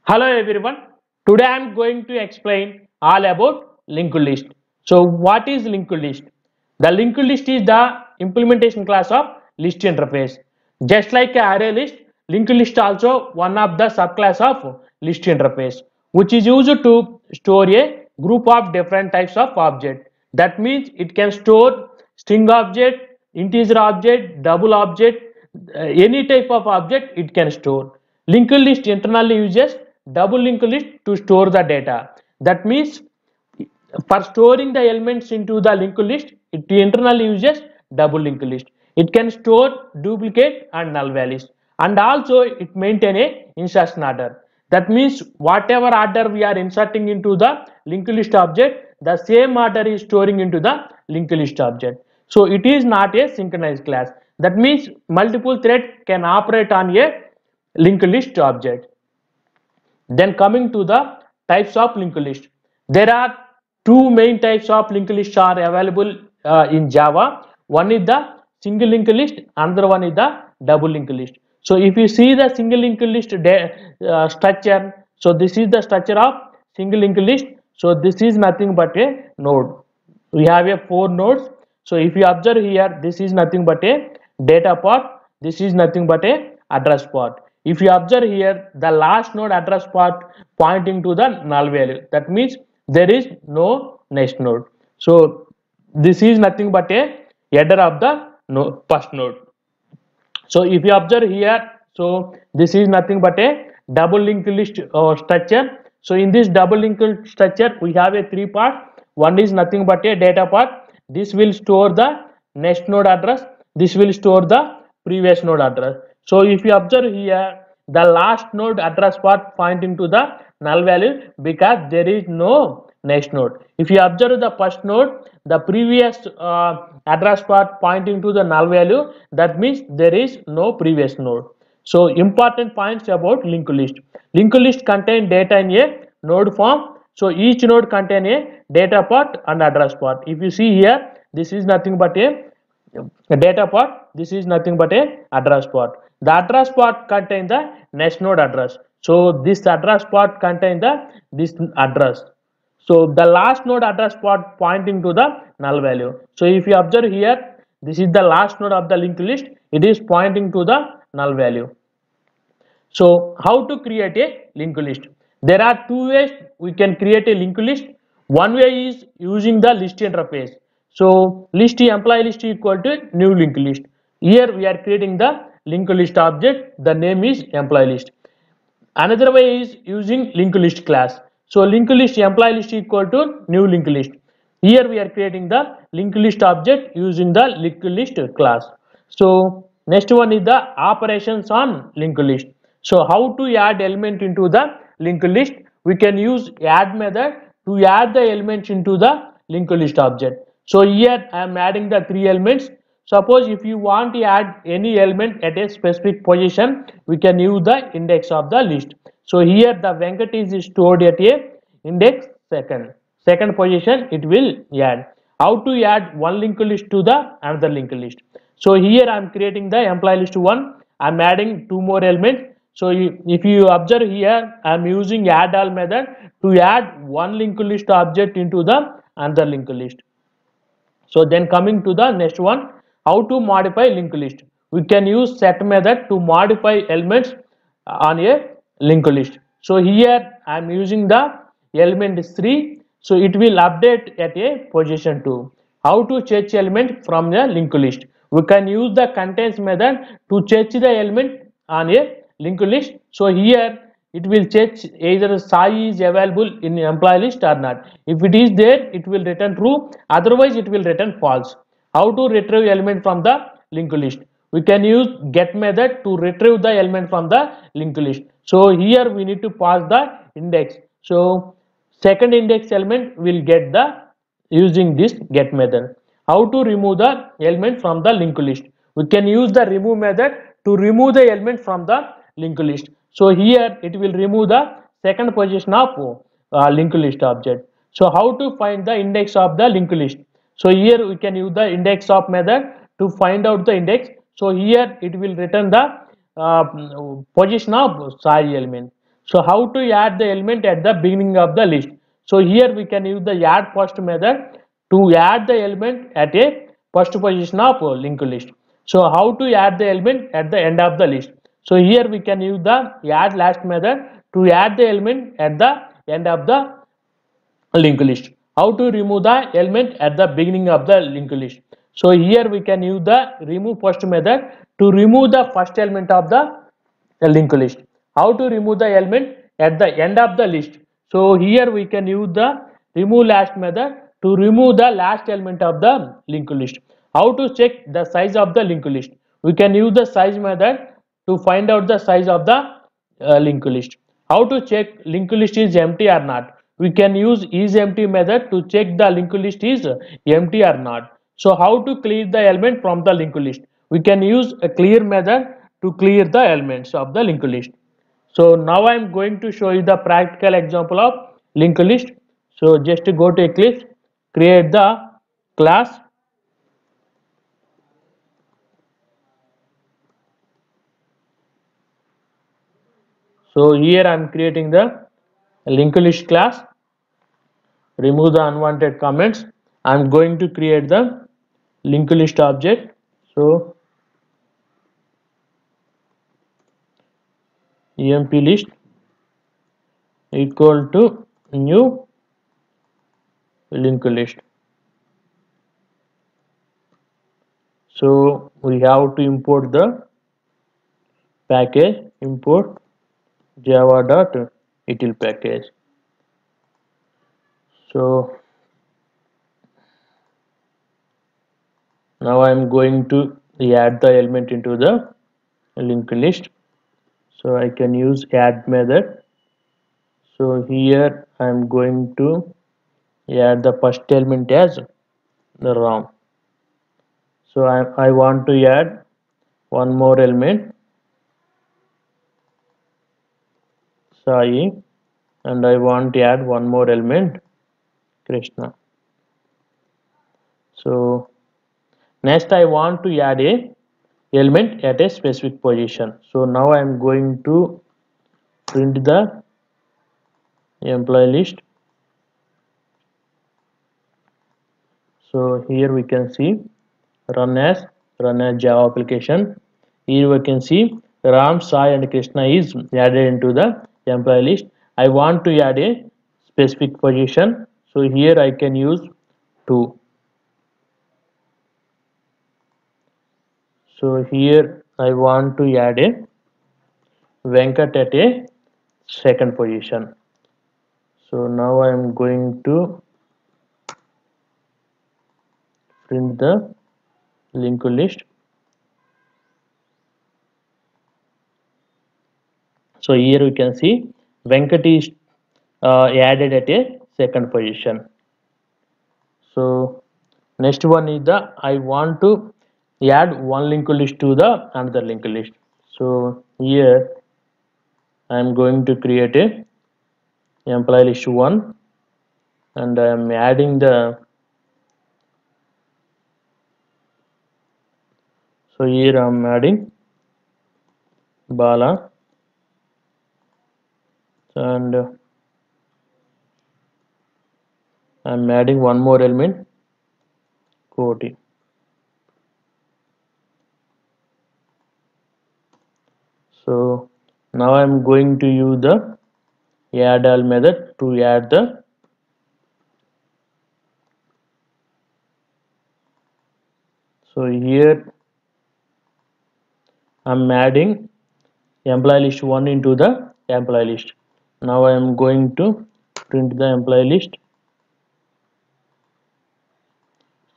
Hello everyone. Today I am going to explain all about linked list. So what is linked list? The linked list is the implementation class of list interface. Just like a array list, linked list also one of the subclass of list interface, which is used to store a group of different types of object. That means it can store string object, integer object, double object, any type of object it can store. Linked list internally uses double linked list to store the data. That means for storing the elements into the linked list, it internally uses double linked list. It can store duplicate and null values, and also it maintain a insertion order. That means whatever order we are inserting into the linked list object, the same order is storing into the linked list object. So it is not a synchronized class. That means multiple thread can operate on a linked list object. Then coming to the types of linked list, there are two main types of linked lists are available in Java. One is the single linked list, another one is the double linked list. So if you see the single linked list structure, so this is the structure of single linked list. So this is nothing but a node. We have a four nodes. So if you observe here, this is nothing but a data part, this is nothing but a address part. If you observe here, the last node address part pointing to the null value, that means there is no next node. So this is nothing but a header of the first node. So if you observe here, so this is nothing but a double linked list structure. So in this double linked structure, we have a three part. One is nothing but a data part. This will store the next node address. This will store the previous node address. So if you observe here, the last node address part pointing to the null value because there is no next node. If you observe the first node, the previous address part pointing to the null value, that means there is no previous node. So important points about linked list. Linked list contain data in a node form. So each node contain a data part and address part. If you see here, this is nothing but a data part, this is nothing but a address part. The address part contain the next node address. So this address part contain the this address. So the last node address part pointing to the null value. So if you observe here, this is the last node of the linked list, it is pointing to the null value. So how to create a linked list? There are two ways we can create a linked list. One way is using the list interface. So list employee list equal to new linked list. Here we are creating the linked list object. The name is employee list. Another way is using linked list class. So linked list employee list equal to new linked list. Here we are creating the linked list object using the linked list class. So next one is the operations on linked list. So how to add element into the linked list? We can use add method to add the elements into the linked list object. So here I am adding the three elements. Suppose if you want to add any element at a specific position, we can use the index of the list. So here the Venkat is stored at a index second position it will add. How to add one linked list to the another linked list? So here I am creating the employee list 1. I am adding two more elements. So if you observe here, I am using add all method to add one linked list object into the another linked list. So then coming to the next one, how to modify linked list? We can use set method to modify elements on a linked list. So here I am using the element 3. So it will update at a position 2. How to change element from the linked list? We can use the contains method to change the element on a linked list. So here it will check either Sai is available in employee list or not. If it is there, it will return true, otherwise it will return false. How to retrieve element from the linked list? We can use get method to retrieve the element from the linked list. So here we need to pass the index. So second index element will get the using this get method. How to remove the element from the linked list? We can use the remove method to remove the element from the linked list. So here it will remove the second position of linked list object. So how to find the index of the linked list? So here we can use the index of method to find out the index. So here it will return the position of Sai element. So how to add the element at the beginning of the list? So here we can use the add first method to add the element at a first position of a linked list. So how to add the element at the end of the list? So here we can use the add last method to add the element at the end of the linked list. How to remove the element at the beginning of the linked list? So here we can use the remove first method to remove the first element of the linked list. How to remove the element at the end of the list? So here we can use the remove last method to remove the last element of the linked list. How to check the size of the linked list? We can use the size method to find out the size of the linked list. How to check linked list is empty or not? We can use is empty method to check the linked list is empty or not. So how to clear the element from the linked list? We can use a clear method to clear the elements of the linked list. So now I am going to show you the practical example of linked list. So just go to Eclipse, create the class. So here I am creating the linked list class. Remove the unwanted comments. I am going to create the linked list object. So emp list equal to new linked list. So we have to import the package, import java.util package. So now I am going to add the element into the linked list. So I can use add method. So here I am going to add the first element as the ROM. So I want to add one more element Sai, and I want to add one more element Krishna. So next I want to add a element at a specific position. So now I am going to print the employee list. So here we can see run as Java application. Here we can see Ram, Sai and Krishna is added into the employee list. I want to add a specific position. So here I can use 2. So here I want to add a Venkat at a second position. So now I am going to print the linked list. So here we can see Venkat is added at a second position. So next one is the I want to add one linked list to the another linked list. So here I am going to create a employee list 1 and I am adding the, so here I am adding Bala and I am adding one more element Koti. So now I am going to use the add all method to add the, so here I am adding employee list 1 into the employee list. Now I am going to print the employee list.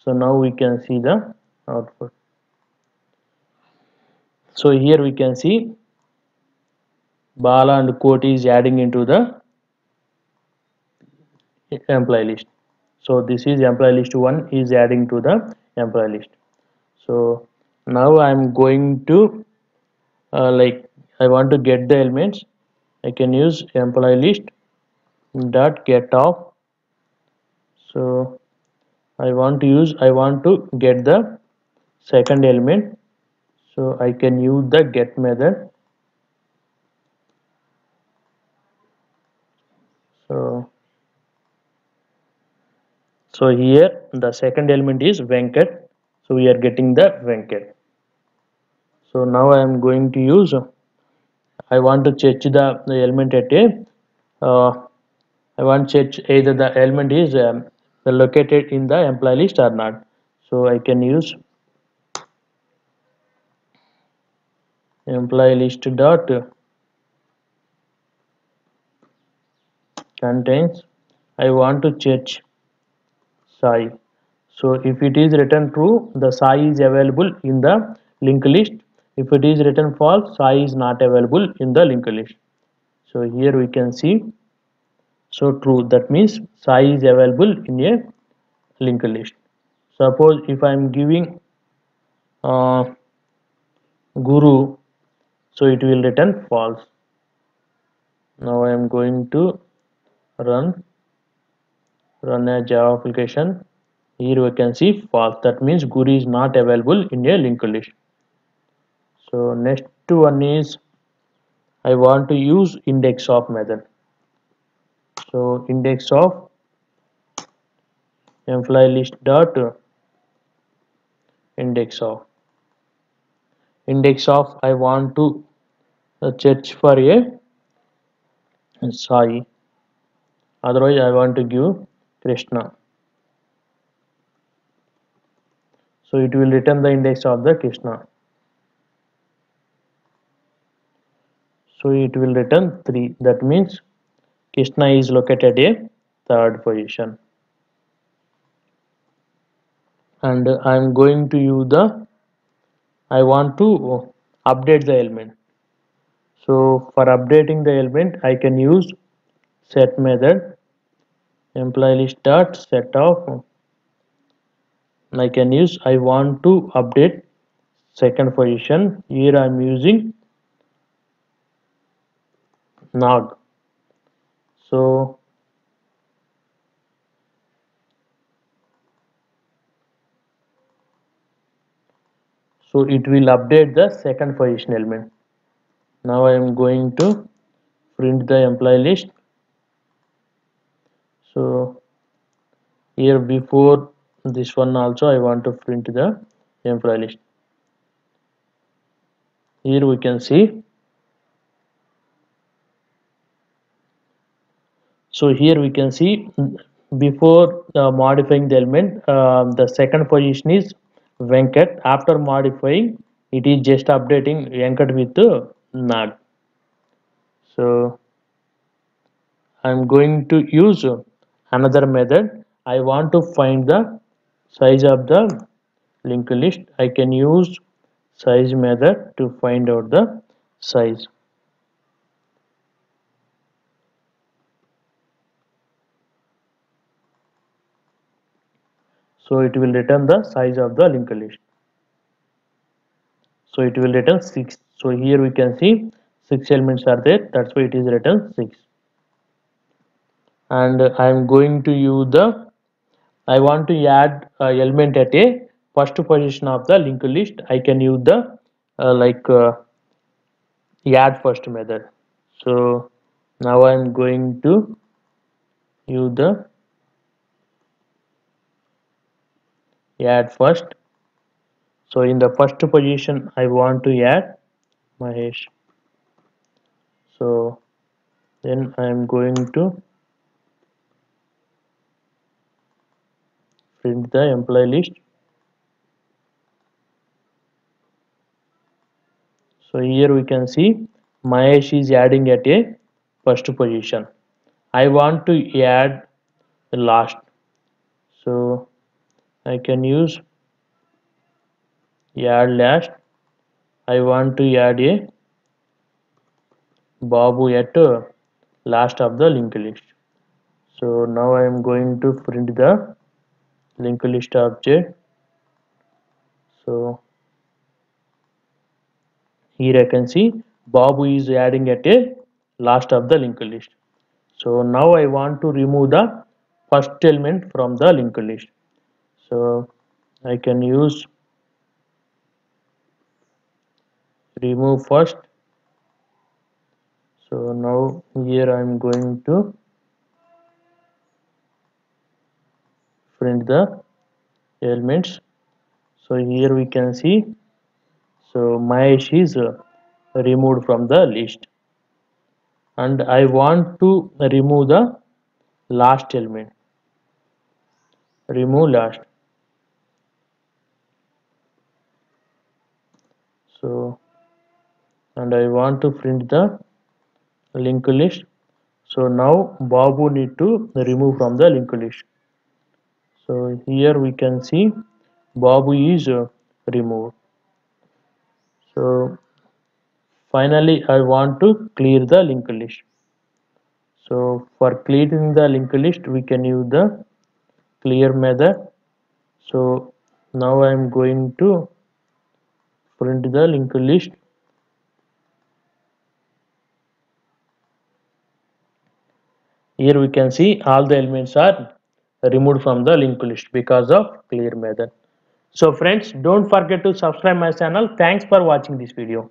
So now we can see the output. So here we can see Bala and Koti is adding into the employee list. So this is employee list 1 is adding to the employee list. So now I am going to like I want to get the elements. I can use employee list dot get off. So I want to get the second element. So I can use the get method. So here the second element is Venkat. So we are getting the Venkat. So now I am going to use, I want to check the element at a, I want to check either the element is located in the employee list or not. So I can use employee list dot contains, I want to check Sai. So if it is written true, the Sai is available in the linked list. If it is written false, Sai is not available in the linked list. So here we can see, so true, that means Sai is available in a linked list. Suppose if I am giving uh, Guru, so it will return false. Now I am going to run a Java application. Here we can see false, that means Guru is not available in a linked list. So next one is, I want to use index of method. So index of employee list dot index of I want to search for a Sai, otherwise I want to give Krishna. So it will return the index of the Krishna. So it will return 3, that means Krishna is located a third position. And I am going to use the, I want to update the element. So for updating the element I can use set method employee list dot set of, I can use, I want to update second position. Here I am using Nag. So it will update the second position element. Now I am going to print the employee list. So here before this one also I want to print the employee list. Here we can see, so here we can see before modifying the element, the second position is Venkat. After modifying, it is just updating Venkat with Nag. So I'm going to use another method. I want to find the size of the linked list. I can use size method to find out the size. So it will return the size of the linked list. So it will return 6. So here we can see 6 elements are there, that's why it is written 6. And I am going to use the, I want to add element at a first position of the linked list. I can use the add first method. So now I am going to use the add first. So in the first position I want to add Mahesh. So then I am going to print the employee list. So here we can see Mahesh is adding at a first position. I want to add the last. So I can use add last. I want to add a Babu at last of the linked list. So now I am going to print the linked list object. So here I can see Babu is adding at a last of the linked list. So now I want to remove the first element from the linked list. So I can use remove first. So now here I am going to print the elements. So here we can see, so Mahesh is removed from the list, and I want to remove the last element. Remove last. So, and I want to print the linked list. So now Babu need to remove from the linked list. So here we can see Babu is removed. So finally I want to clear the linked list. So for clearing the linked list we can use the clear method. So now I am going to print the linked list. Here we can see all the elements are removed from the linked list because of clear method. So friends, don't forget to subscribe my channel. Thanks for watching this video.